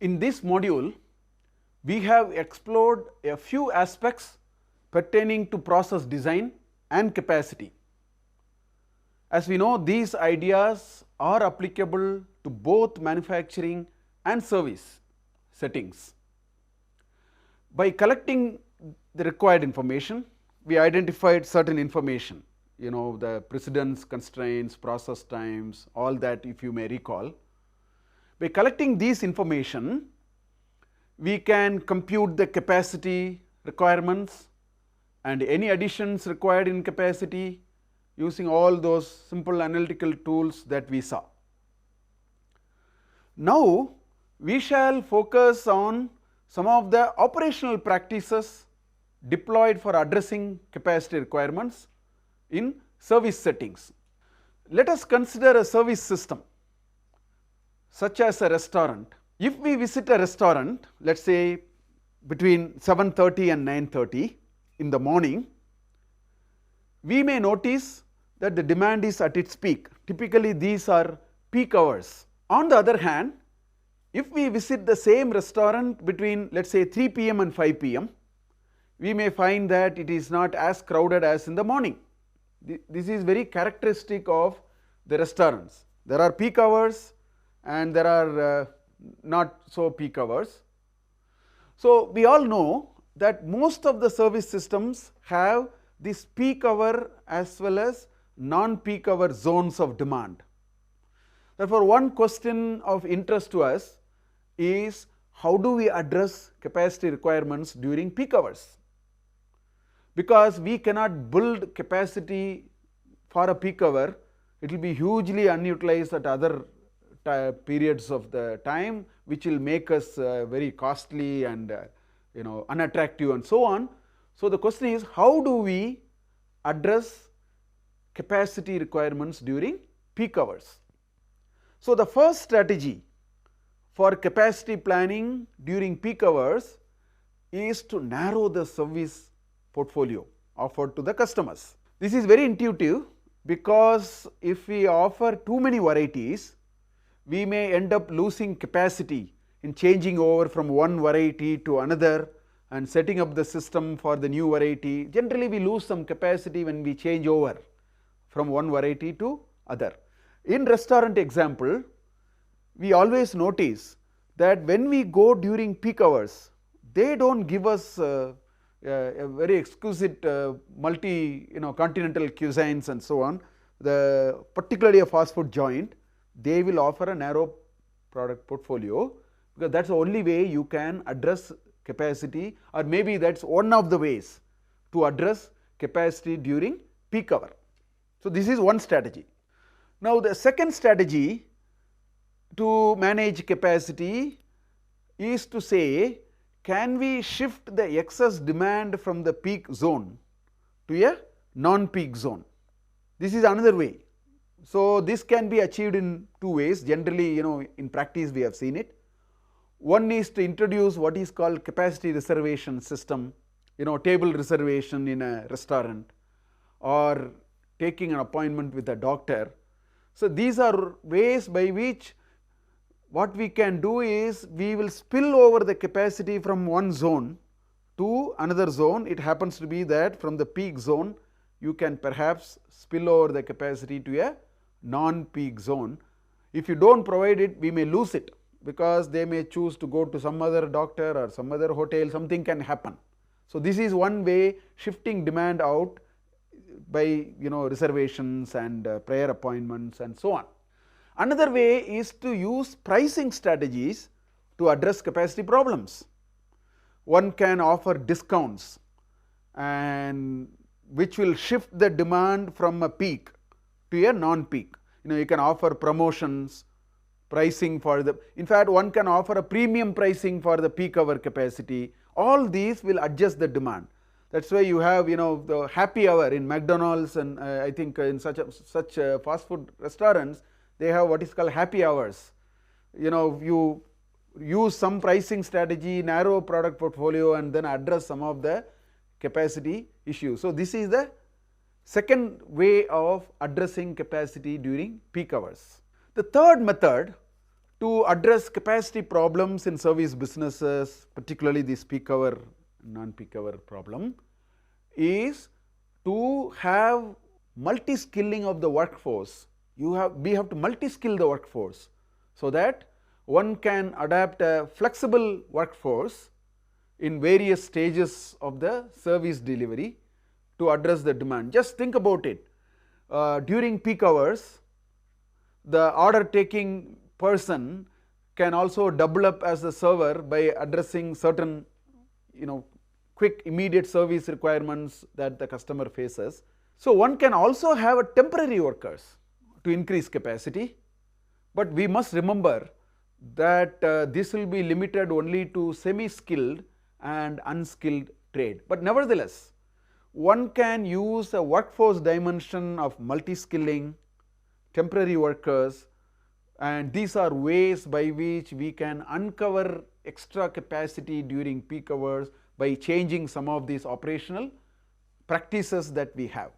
In this module, we have explored a few aspects pertaining to process design and capacity. As we know, these ideas are applicable to both manufacturing and service settings. By collecting the required information, we identified certain information, the precedence, constraints, process times, all that, if you may recall. By collecting these information, we can compute the capacity requirements and any additions required in capacity using all those simple analytical tools that we saw. Now, we shall focus on some of the operational practices deployed for addressing capacity requirements in service settings. Let us consider a service system such as a restaurant. If we visit a restaurant, let us say between 7:30 and 9:30 in the morning, we may notice that the demand is at its peak. Typically, these are peak hours. On the other hand, if we visit the same restaurant between, let us say, 3 p.m. and 5 p.m., we may find that it is not as crowded as in the morning. This is very characteristic of the restaurants. There are peak hours and there are not so peak hours. So, we all know that most of the service systems have this peak hour as well as non-peak hour zones of demand. Therefore, one question of interest to us is how do we address capacity requirements during peak hours? Because we cannot build capacity for a peak hour, it will be hugely unutilized at other periods of the time, which will make us very costly and unattractive and so on. So, the question is how do we address capacity requirements during peak hours? So, the first strategy for capacity planning during peak hours is to narrow the service portfolio offered to the customers. This is very intuitive because if we offer too many varieties, we may end up losing capacity in changing over from one variety to another and setting up the system for the new variety. Generally, we lose some capacity when we change over from one variety to other. In restaurant example, we always notice that when we go during peak hours, they do not give us a very exquisite continental cuisines and so on. Particularly a fast food joint, they will offer a narrow product portfolio because that is the only way you can address capacity, or maybe that is one of the ways to address capacity during peak hour. So, this is one strategy. Now, the second strategy to manage capacity is to say, can we shift the excess demand from the peak zone to a non-peak zone? This is another way. So, this can be achieved in two ways. Generally, in practice we have seen it. One is to introduce what is called capacity reservation system, table reservation in a restaurant or taking an appointment with a doctor. So, these are ways by which what we can do is we will spill over the capacity from one zone to another zone. It happens to be that from the peak zone you can perhaps spill over the capacity to a non-peak zone. If you do not provide it, we may lose it because they may choose to go to some other doctor or some other hotel, something can happen. So, this is one way shifting demand out by reservations and prior appointments and so on. Another way is to use pricing strategies to address capacity problems. One can offer discounts and which will shift the demand from a peak to a non-peak. You can offer promotions, pricing for the, in fact one can offer a premium pricing for the peak hour capacity. All these will adjust the demand. That is why you have the happy hour in McDonald's and I think in such fast food restaurants, they have what is called happy hours. You use some pricing strategy, narrow product portfolio and then address some of the capacity issues. So, this is the second way of addressing capacity during peak hours. The third method to address capacity problems in service businesses, particularly this peak hour, non-peak hour problem, is to have multi-skilling of the workforce. We have to multi-skill the workforce so that one can adapt a flexible workforce in various stages of the service delivery to address the demand. Just think about it. During peak hours, the order taking person can also double up as the server by addressing certain quick immediate service requirements that the customer faces. So one can also have a temporary workers to increase capacity, but we must remember that this will be limited only to semi-skilled and unskilled trade. But nevertheless, one can use a workforce dimension of multi-skilling, temporary workers, and these are ways by which we can uncover extra capacity during peak hours by changing some of these operational practices that we have.